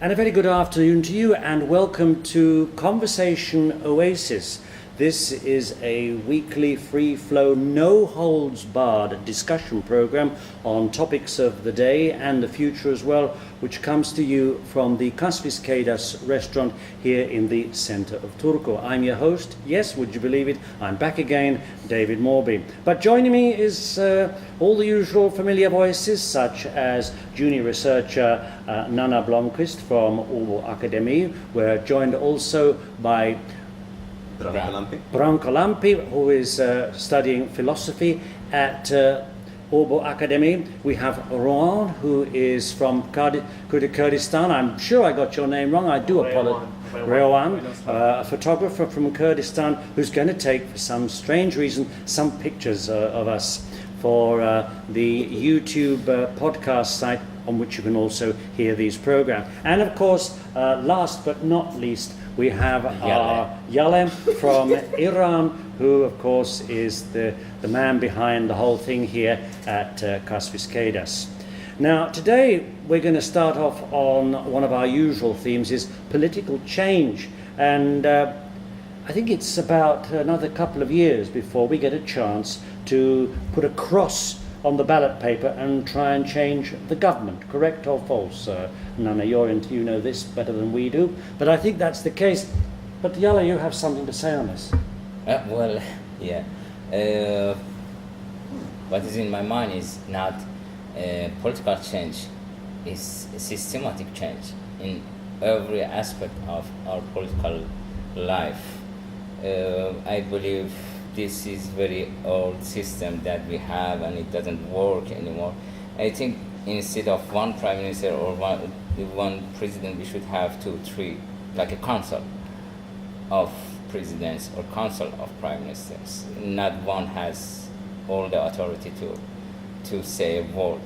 And a very good afternoon to you and welcome to Conversation Oasis. This is a weekly free-flow, no-holds-barred discussion program on topics of the day and the future as well, which comes to you from the Kasviskeidas restaurant here in the centre of Turku. I'm your host, yes, would you believe it, I'm back again, David Mawby. But joining me is all the usual familiar voices, such as junior researcher Nana Blomqvist from Åbo Academy. We're joined also by Lampi, who is studying philosophy at Åbo Academy. We have Rohan, who is from Kurdistan. I'm sure I got your name wrong. I do apologize. Rohan, a photographer from Kurdistan, who's going to take, for some strange reason, some pictures of us for the YouTube podcast site on which you can also hear these programs. And of course, last but not least, we have Yale from Iran, who of course is the man behind the whole thing here at Kasviskeidas. Now today we're going to start off on one of our usual themes, is political change. And I think it's about another couple of years before we get a chance to put a cross on the ballot paper and try and change the government. Correct or false? Nana, you know this better than we do, but I think that's the case. But Yala, you have something to say on this. What is in my mind is not political change, is systematic change in every aspect of our political life. I believe this is very old system that we have and it doesn't work anymore. I think instead of one prime minister or one president, we should have 2, 3, like a council of presidents or council of prime ministers. Not one has all the authority to say a word.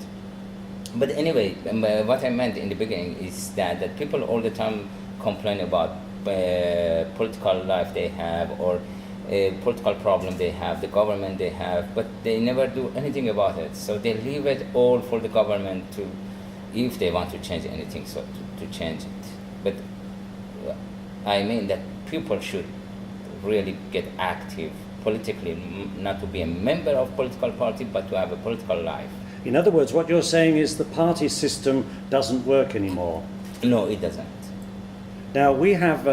But anyway, what I meant in the beginning is that people all the time complain about political life they have, or a political problem they have, the government they have, but they never do anything about it. So they leave it all for the government to, if they want to change anything, so to change it. But I mean that people should really get active politically, not to be a member of political party, but to have a political life. In other words, what you're saying is the party system doesn't work anymore. No, it doesn't. Now we have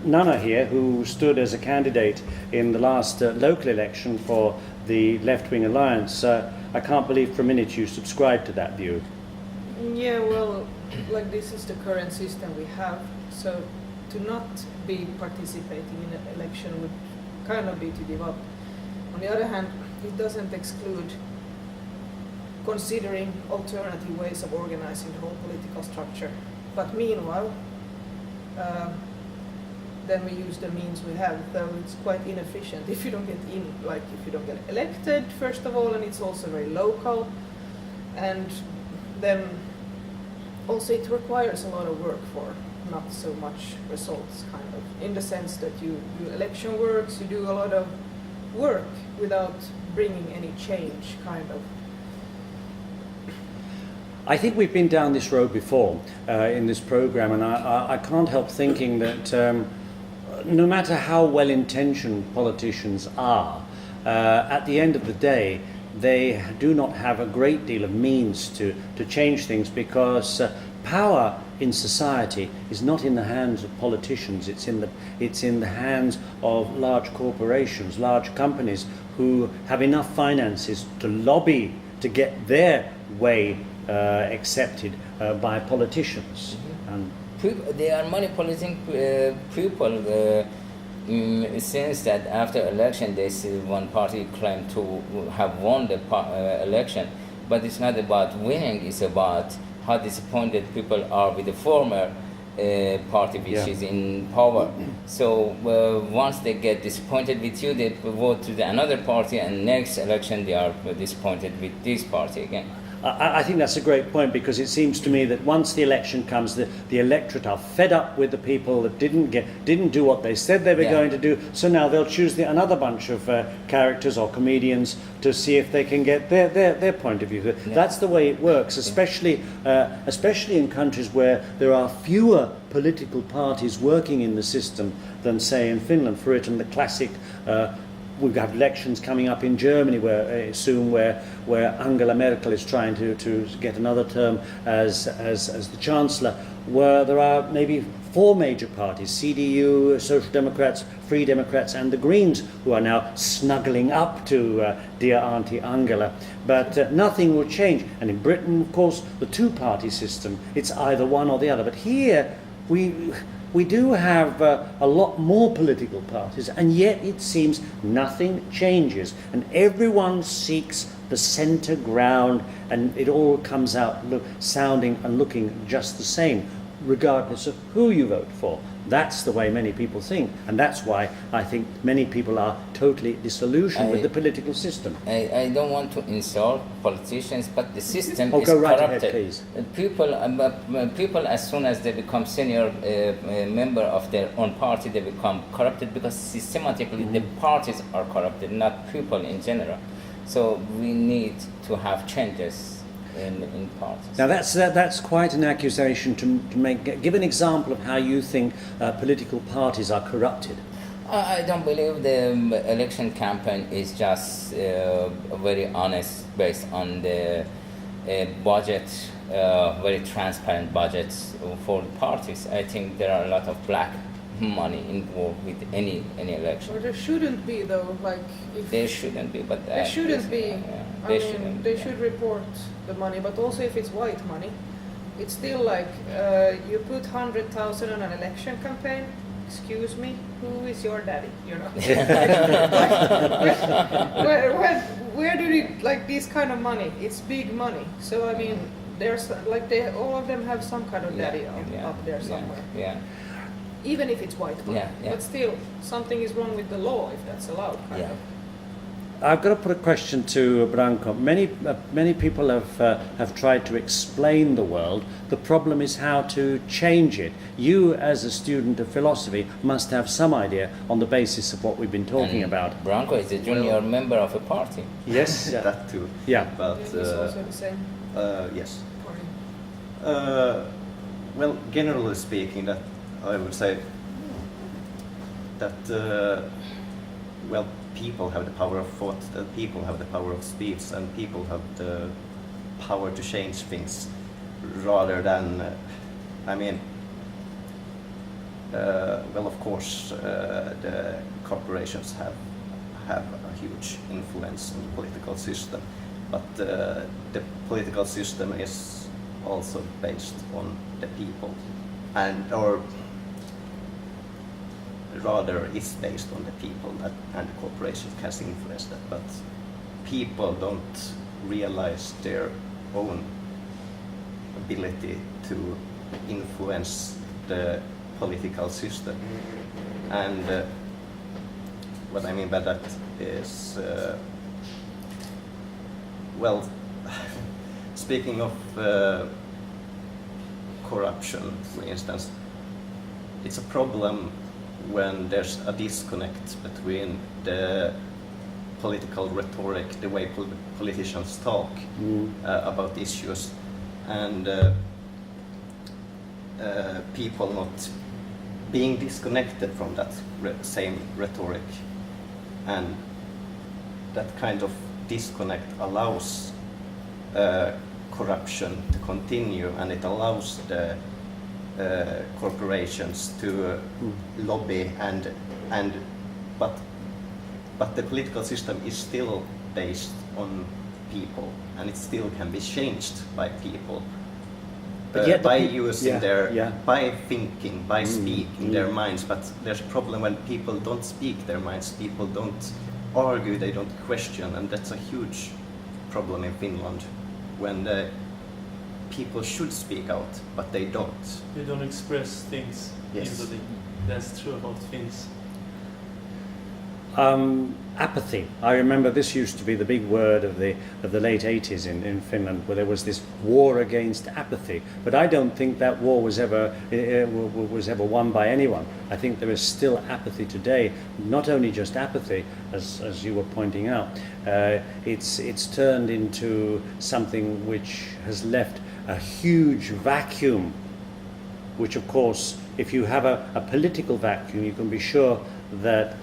Nana here, who stood as a candidate in the last local election for the Left-Wing Alliance. I can't believe for a minute you subscribe to that view. Yeah, well, like this is the current system we have, so to not be participating in an election would kind of be to give up. On the other hand, it doesn't exclude considering alternative ways of organizing the whole political structure. But meanwhile, then we use the means we have, though it's quite inefficient if you don't get in, like if you don't get elected, first of all, and it's also very local, and then also it requires a lot of work for not so much results, kind of, in the sense that you election works, you do a lot of work without bringing any change, kind of. I think we've been down this road before in this program, and I can't help thinking that no matter how well-intentioned politicians are, at the end of the day, they do not have a great deal of means to change things, because power in society is not in the hands of politicians. It's in the hands of large corporations, large companies who have enough finances to lobby to get their way accepted by politicians. Mm-hmm. And they are manipulating people in the sense that after election they see one party claim to have won the election, but it's not about winning, it's about how disappointed people are with the former party which is in power. So once they get disappointed with you, they vote to another party, and next election they are disappointed with this party again. I think that's a great point, because it seems to me that once the election comes, the electorate are fed up with the people that didn't do what they said they were going to do. So now they'll choose another bunch of characters or comedians to see if they can get their point of view. Yeah. That's the way it works, especially in countries where there are fewer political parties working in the system than, say, in Finland. For it, and the classic. We have elections coming up in Germany where Angela Merkel is trying to get another term as the Chancellor, where there are maybe 4 major parties: CDU, Social Democrats, Free Democrats, and the Greens, who are now snuggling up to dear Auntie Angela. But nothing will change. And in Britain, of course, the 2-party system, it's either one or the other. But here, we do have a lot more political parties, and yet it seems nothing changes, and everyone seeks the centre ground, and it all comes out sounding and looking just the same, regardless of who you vote for. That's the way many people think, and that's why I think many people are totally disillusioned with the political system. I don't want to insult politicians, but the system is go right corrupted. ahead, please. People, as soon as they become senior member of their own party, they become corrupted, because systematically the parties are corrupted, not people in general. So we need to have changes in parties. Now that's quite an accusation to make. Give an example of how you think political parties are corrupted. I don't believe the election campaign is just very honest, based on the budget, very transparent budgets for parties. I think there are a lot of black money involved with any election. Or there shouldn't be, though. Like if there shouldn't be, but there shouldn't be. They should report the money, but also if it's white money, it's still like you put 100,000 on an election campaign. Excuse me, who is your daddy? You know. Where do you like this kind of money? It's big money. So I mean, there's like all of them have some kind of daddy up there somewhere. Yeah. Even if it's white money, but still something is wrong with the law if that's allowed. Kind of. I've got to put a question to Branko. Many people have tried to explain the world. The problem is how to change it. You, as a student of philosophy, must have some idea on the basis of what we've been talking about. Branko is a junior member of a party. Yes, that too. Yeah, but it's also the same. Yes. Well, generally speaking, that I would say that people have the power of thought, that people have the power of speech, and people have the power to change things, rather than, of course, the corporations have a huge influence on the political system, but the political system is also based on the people, or rather is based on the people, and the corporations can influence that, but people don't realize their own ability to influence the political system. And what I mean by that is, speaking of corruption, for instance, it's a problem when there's a disconnect between the political rhetoric, the way politicians talk about issues, and people not being disconnected from that same rhetoric. And that kind of disconnect allows corruption to continue, and it allows the corporations to lobby, but the political system is still based on people, and it still can be changed by people, by using by thinking, by speaking their minds. But there's a problem when people don't speak their minds, people don't argue, they don't question, and that's a huge problem in Finland, when the people should speak out, but they don't. They don't express things easily. That's true about Finns. Apathy. I remember this used to be the big word of the late 80s in Finland, where there was this war against apathy. But I don't think that war was ever won by anyone. I think there is still apathy today. Not only just apathy, as you were pointing out, it's turned into something which has left a huge vacuum. Which, of course, if you have a political vacuum, you can be sure that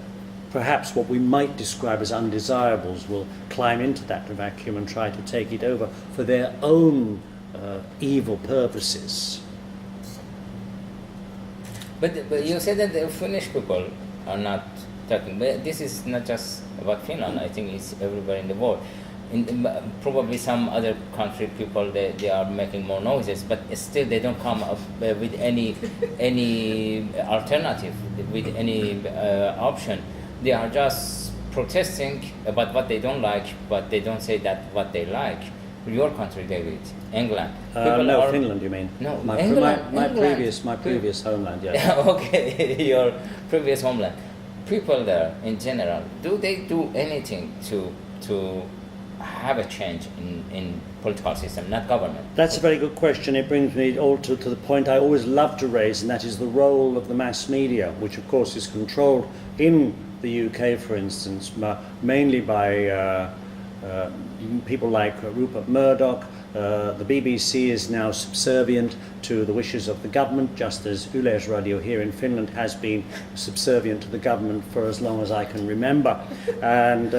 perhaps what we might describe as undesirables will climb into that vacuum and try to take it over for their own evil purposes. But you said that the Finnish people are not talking. But this is not just about Finland. I think it's everywhere in the world. Probably some other country people they are making more noises, but still they don't come up with any alternative, with any option. They are just protesting about what they don't like, but they don't say that what they like. Your country, David, England. No, Finland. You mean? No, my England. previous homeland. Yeah. Okay, your previous homeland. People there, in general, do they do anything to have a change in political system, not government? That's a very good question. It brings me all to the point I always love to raise, and that is the role of the mass media, which of course is controlled in the UK, for instance, mainly by people like Rupert Murdoch. The BBC is now subservient to the wishes of the government, just as Yleisradio here in Finland has been subservient to the government for as long as I can remember. And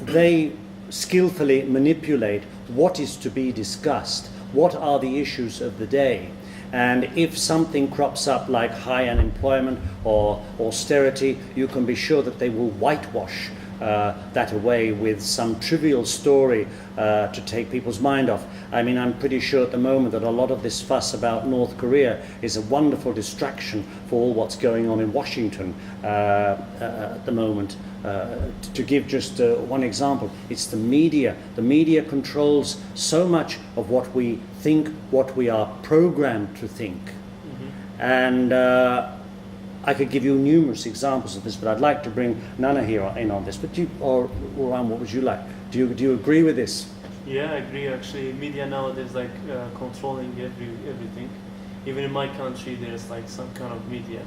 they skillfully manipulate what is to be discussed, what are the issues of the day. And if something crops up like high unemployment or austerity, you can be sure that they will whitewash that away with some trivial story to take people's mind off. I mean, I'm pretty sure at the moment that a lot of this fuss about North Korea is a wonderful distraction for all what's going on in Washington at the moment. To give just one example, it's the media. The media controls so much of what we think, what we are programmed to think. Mm-hmm. And I could give you numerous examples of this, but I'd like to bring Nana here in on this. But Ron, what would you like? Do you agree with this? Yeah, I agree. Actually, media nowadays controlling everything. Even in my country, there's like some kind of media.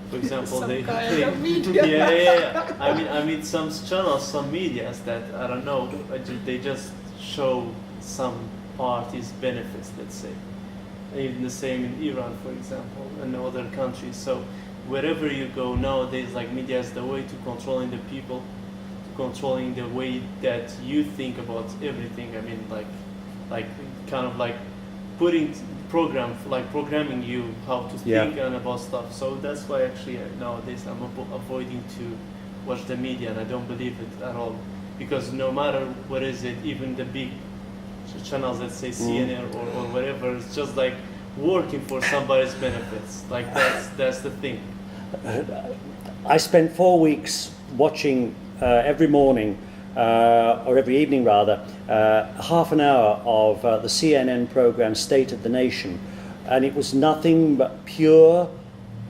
For example, media. Yeah. I mean, some channels, some medias that I don't know. They just show some parties' benefits. Let's say, even the same in Iran, for example, and other countries. So wherever you go nowadays, like media is the way to controlling the people, to controlling the way that you think about everything. I mean, like kind of like programming you how to think and about stuff. So that's why actually nowadays I'm avoiding to watch the media, and I don't believe it at all, because no matter what is it, even the big channels that say CNN or whatever, it's just like working for somebody's benefits. Like that's the thing. I spent 4 weeks watching every morning or every evening rather, half an hour of the CNN program State of the Nation, and it was nothing but pure,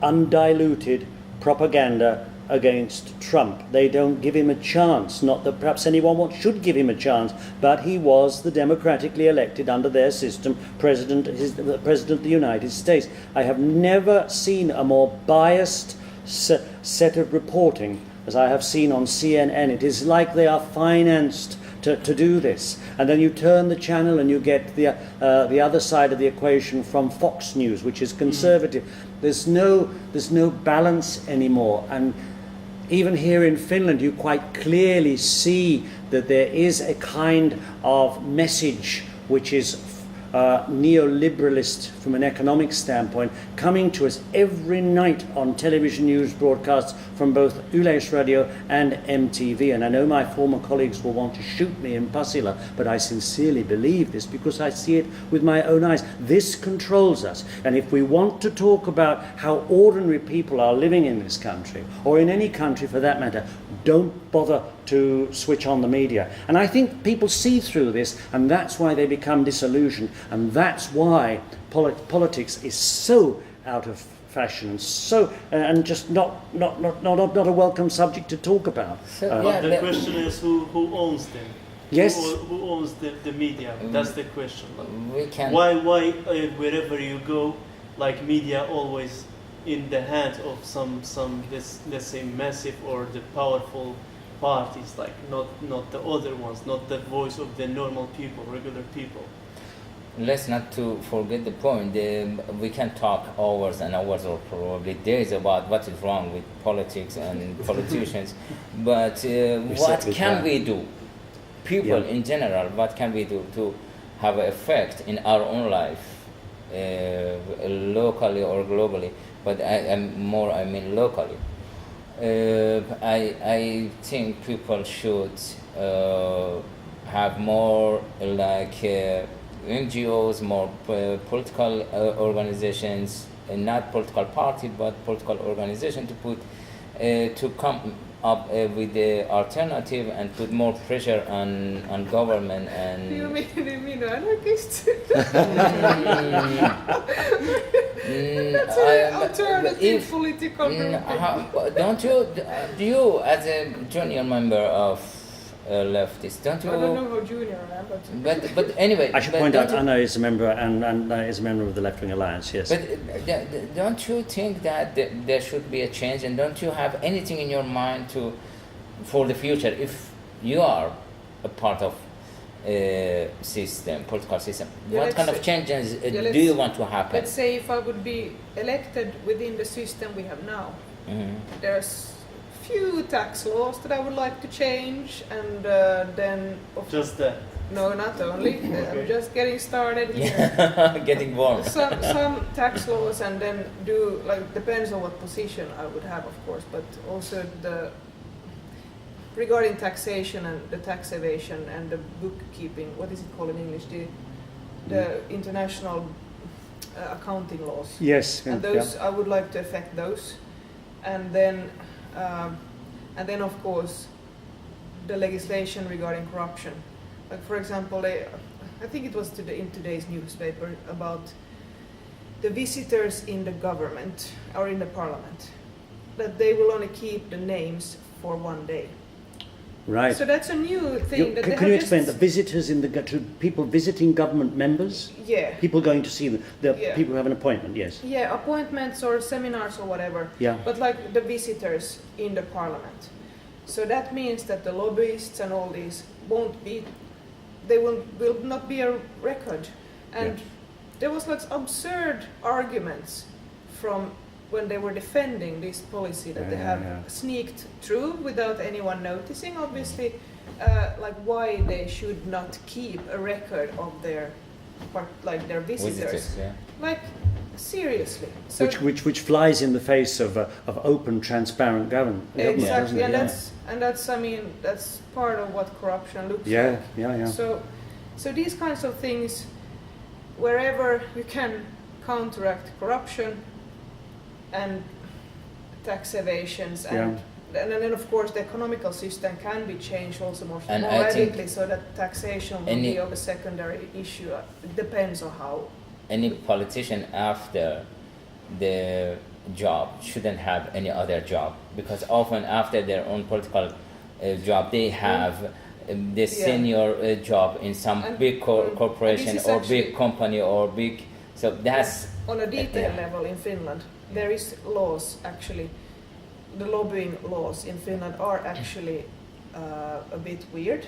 undiluted propaganda against Trump. They don't give him a chance, not that perhaps anyone should give him a chance, but he was the democratically elected under their system President of the United States. I have never seen a more biased set of reporting as I have seen on CNN. It is like they are financed to do this. And then you turn the channel and you get the other side of the equation from Fox News, which is conservative. There's no balance anymore. And even here in Finland, you quite clearly see that there is a kind of message which is neoliberalist from an economic standpoint, coming to us every night on television news broadcasts from both Yleisradio and MTV. And I know my former colleagues will want to shoot me in Pasila, but I sincerely believe this because I see it with my own eyes. This controls us. And if we want to talk about how ordinary people are living in this country, or in any country for that matter, don't bother to switch on the media. And I think people see through this, and that's why they become disillusioned, and that's why politics is so out of fashion, so and just not a welcome subject to talk about. So, But the question is who owns them? Yes. Who owns the media? That's the question. We can. Why wherever you go, like media always in the hands of some let's say massive or the powerful parties, like not the other ones, not the voice of the normal people, regular people. Let's not to forget the point. We can talk hours and hours or probably days about what is wrong with politics and politicians, but what can we do? People in general, what can we do to have an effect in our own life, locally or globally? But I mean locally. I think people should have more like NGOs, more political organizations, not political party but political organization to put to come up with the alternative and put more pressure on government and. Do you mean anarchists? That's an alternative political group. Do you, as a junior member of leftist, don't you? I don't know how junior I am, but anyway. I should point out Anna is a member and is a member of the Left Wing Alliance. Yes. But don't you think that there should be a change, and don't you have anything in your mind for the future if you are a part of system, political system? What kind of changes do you want to happen? Let's say if I would be elected within the system we have now, there's few tax laws that I would like to change, and then Just that. no, not only. I'm just getting started here. Getting warm. Some tax laws, and then do like depends on what position I would have, of course, but also regarding taxation and the tax evasion and the bookkeeping. What is it called in English? The international accounting laws. Yes. And those I would like to affect those, and then of course the legislation regarding corruption. Like for example, I think it was in today's newspaper about the visitors in the government or in the parliament, that they will only keep the names for one day. Right. So that's a new thing. Can you explain the visitors to people visiting government members? Yeah. People going to see them. People who have an appointment. Yes. Yeah, appointments or seminars or whatever. Yeah. But like the visitors in the parliament. So that means that the lobbyists and all these will not be a record. And there was like absurd arguments from when they were defending this policy that they have sneaked through without anyone noticing, obviously, like why they should not keep a record of their visitors. Like seriously. So which flies in the face of open, transparent government. Exactly, and that's I mean that's part of what corruption looks like. Yeah. So these kinds of things, wherever you can counteract corruption and tax evasions, and then of course the economical system can be changed also more radically, so that taxation will be of a secondary issue. It depends on how. Any politician after the job shouldn't have any other job, because often after their own political job they have the senior job in some big corporation or big company or big. So that's on a detail level in Finland. There is laws actually. The lobbying laws in Finland are actually a bit weird,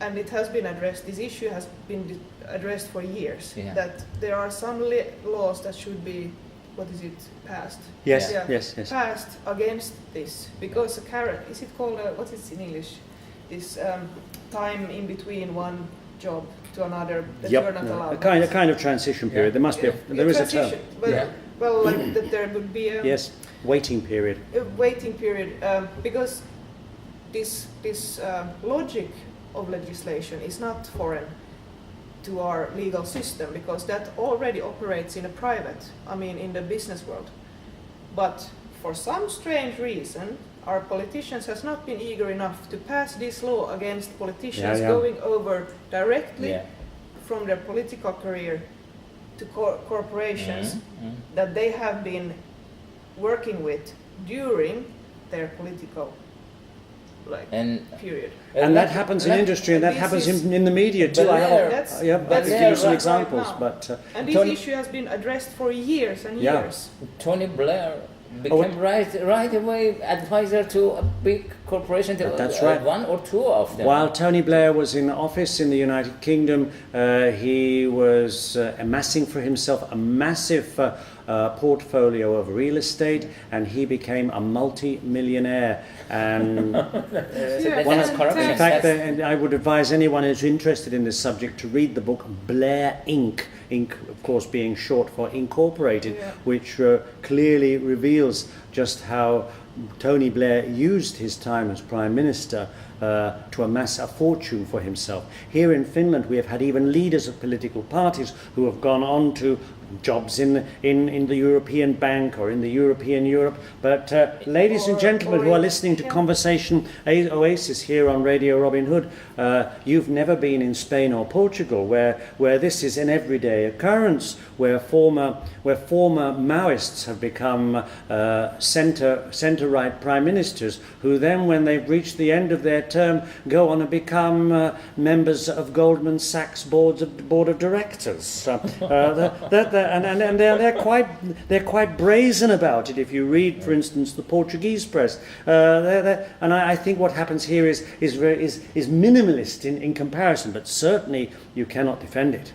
and it has been addressed. This issue has been addressed for years. That there are some laws that should be, passed? Yes. Passed against this, because is it called what is it in English? This time in between one job to another that you're not allowed. A kind of transition period. There must be. There is a term. Well, like that there would be a waiting period. A waiting period, because this logic of legislation is not foreign to our legal system, because that already operates in in the business world. But for some strange reason, our politicians has not been eager enough to pass this law against politicians going over directly from their political career to corporations, that they have been working with during their political period. And that happens in industry, and that happens in the media too. I could give you some examples, and this issue has been addressed for years and years. Tony Blair became right away advisor to a big corporation. That's right. One or two of them. While Tony Blair was in office in the United Kingdom, he was amassing for himself a massive portfolio of real estate, and he became a multi-millionaire. And in fact, I would advise anyone who's interested in this subject to read the book Blair Inc. Inc, of course, being short for Incorporated, which clearly reveals just how Tony Blair used his time as Prime Minister to amass a fortune for himself. Here in Finland, we have had even leaders of political parties who have gone on to jobs in the European Bank or in the European Europe. But ladies and gentlemen who are listening to Conversation Oasis here on Radio Robin Hood, you've never been in Spain or Portugal, where this is an everyday occurrence, where former Maoists have become centre-right prime ministers, who then, when they've reached the end of their term, go on to become members of Goldman Sachs board of directors. And they're quite brazen about it. If you read, for instance, the Portuguese press, and I think what happens here is minimalist in comparison, but certainly you cannot defend it.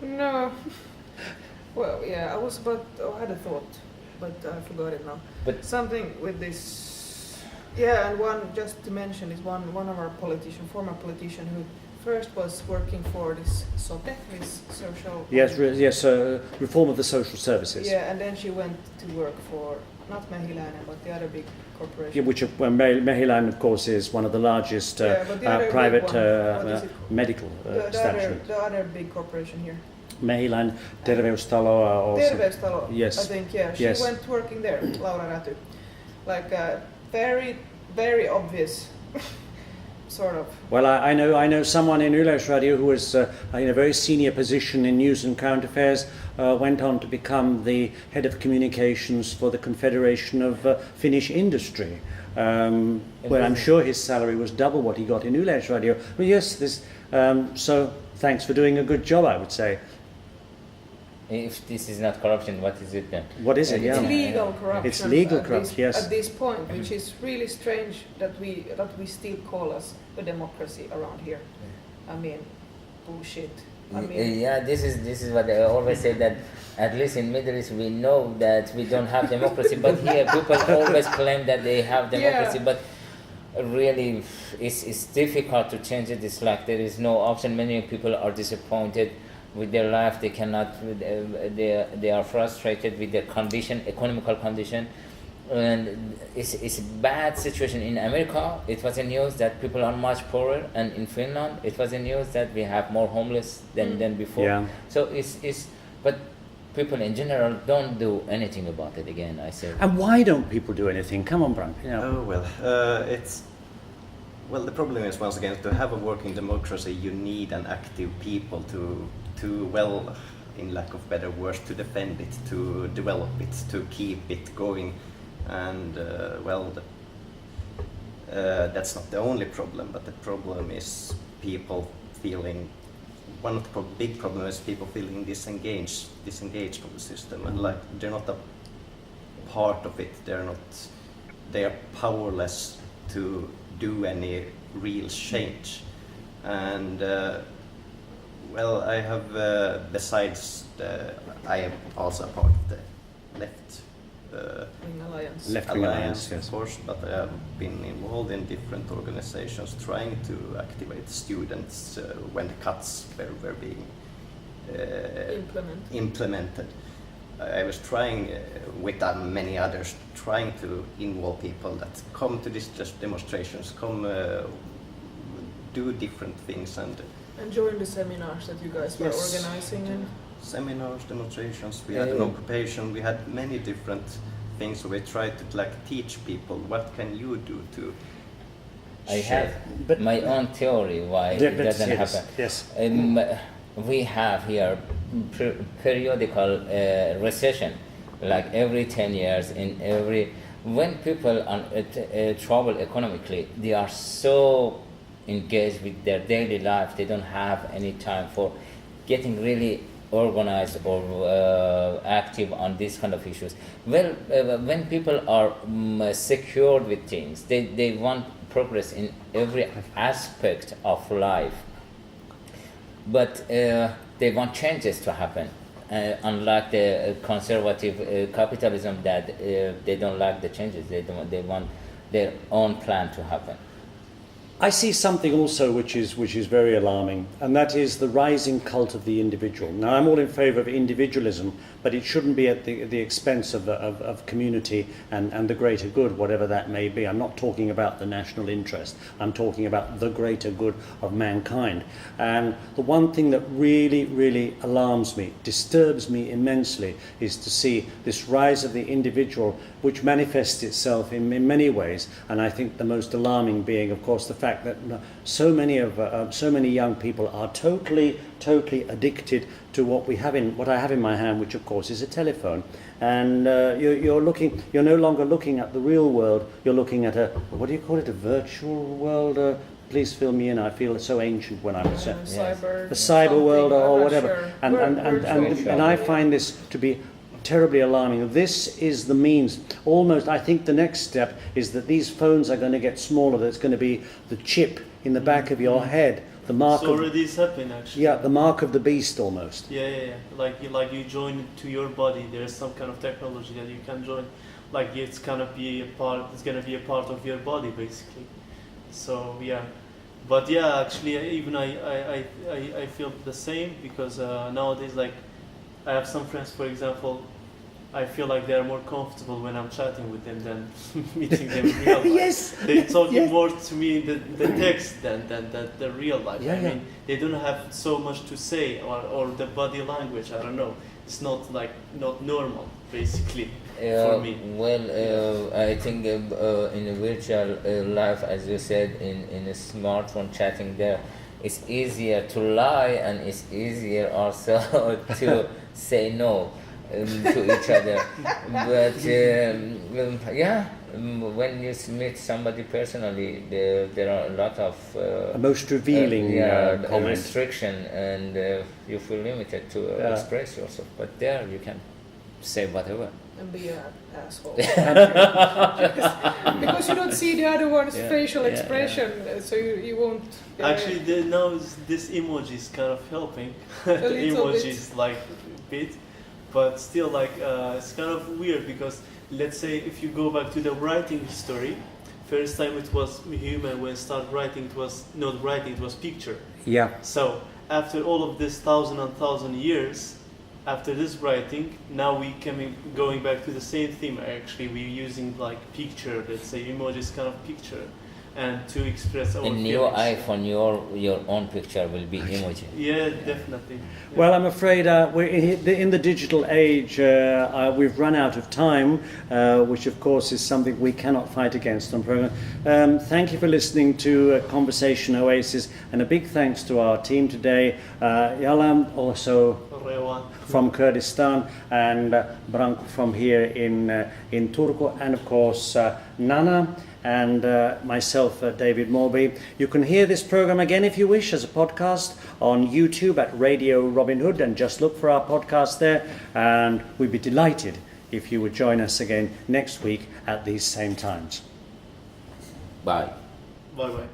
No. Well, yeah, I had a thought, but I forgot it now. But something with this, and one just to mention is one of our former politician who first was working for this SOTE, this social... reform of the social services. Yeah, and then she went to work for, not Mehiläinen, but the other big corporation. Yeah, which Mehiläinen, of course, is one of the largest private medical establishments. The other big corporation here. Mehiläinen, Terveystalo. Terveystalo, yes. I think, She went working there, Laura Räty. Like a very, very obvious... sort of. Well, I know someone in Yleisradio who was in a very senior position in news and current affairs, went on to become the head of communications for the Confederation of Finnish Industry, where I'm sure his salary was double what he got in Yleisradio. But yes, so thanks for doing a good job, I would say. If this is not corruption, what is it then? What is it? It's legal corruption. It's legal corruption. Yes. At this point, which is really strange that we still call us a democracy around here. I mean, bullshit. This is what I always say, that at least in Middle East we know that we don't have democracy, but here people always claim that they have democracy, but really it's difficult to change it. It's like there is no option. Many people are disappointed with their life. They cannot, they are frustrated with their condition, economical condition, and it's a bad situation. In America, it was in news that people are much poorer, and in Finland, it was in news that we have more homeless than before. Yeah. So but people in general don't do anything about it. Again, I say. And why don't people do anything? Come on, Bram. The problem is, once again, to have a working democracy, you need an active people to in lack of better words, to defend it, to develop it, to keep it going. And that's not the only problem, but the problem is people feeling, one of the big problems is people feeling disengaged from the system, and like they're not a part of it, they are powerless to do any real change. And I have, besides I am also a part of the Left-wing alliance, of course, but I have been involved in different organizations trying to activate students when the cuts were being implemented. I was trying, with many others, trying to involve people that come to these demonstrations, do different things and join the seminars that you guys were organizing. Seminars, demonstrations, we had an occupation, we had many different things, so we tried to teach people what can you do to have my own theory why it doesn't happen. Yes. We have here periodical recession like every 10 years, when people trouble economically, they are so engaged with their daily life, they don't have any time for getting really organized or active on these kind of issues. Well, when people are secured with things, they want progress in every aspect of life, but they want changes to happen. Unlike the conservative capitalism, that they don't like the changes, they want their own plan to happen. I see something also which is very alarming, and that is the rising cult of the individual. Now, I'm all in favour of individualism, but it shouldn't be at the expense of community and the greater good, whatever that may be. I'm not talking about the national interest. I'm talking about the greater good of mankind. And the one thing that really, really alarms me, disturbs me immensely, is to see this rise of the individual, which manifests itself in many ways. And I think the most alarming being, of course, the fact that so many young people are totally addicted to what I have in my hand, which of course is a telephone. And you're no longer looking at the real world. You're looking at a virtual world. Please fill me in. I feel so ancient when I'm saying the cyber world or whatever. Sure. And I find this to be terribly alarming. This is the means. Almost, I think the next step is that these phones are going to get smaller. There's going to be the chip in the back of your head. The mark. It's already happening, actually. Yeah, the mark of the beast, almost. Yeah. Like you join it to your body. There's some kind of technology that you can join. Like it's gonna be a part of your body, basically. So yeah, but yeah, actually, even I feel the same, because nowadays, like, I have some friends, for example, I feel like they're more comfortable when I'm chatting with them than meeting them in real life. Yes. They're talking more to me in the text than the real life. Yeah, I mean, they don't have so much to say, or the body language, I don't know. It's not normal, basically, for me. Well, I think in a virtual life, as you said, in a smartphone chatting there, it's easier to lie, and it's easier also to say no to each other. But when you meet somebody personally, there are a lot of most revealing comments, restriction, and you feel limited to express yourself. But there you can say whatever. And be an asshole. Because you don't see the other one's facial expression, so you won't. Actually, now this emoji is kind of helping. The emojis like a bit, but still, like it's kind of weird, because let's say if you go back to the writing history, first time it was human when start writing, it was not writing, it was picture. Yeah. So after all of this thousand years, after this writing, now we going back to the same theme. Actually, we're using like picture, let's say emojis, kind of picture, and to express our in feelings. your iPhone, your own picture will be emoji. Yeah, definitely. Yeah. Well, I'm afraid we're in the digital age. We've run out of time, which of course is something we cannot fight against on program. Thank you for listening to Conversation Oasis, and a big thanks to our team today. Yalam, also from Kurdistan, and Branko from here in Turku, and of course Nana, and myself, David Mawby. You can hear this program again if you wish as a podcast on YouTube at Radio Robin Hood, and just look for our podcast there, and we'd be delighted if you would join us again next week at these same times. Bye. Bye.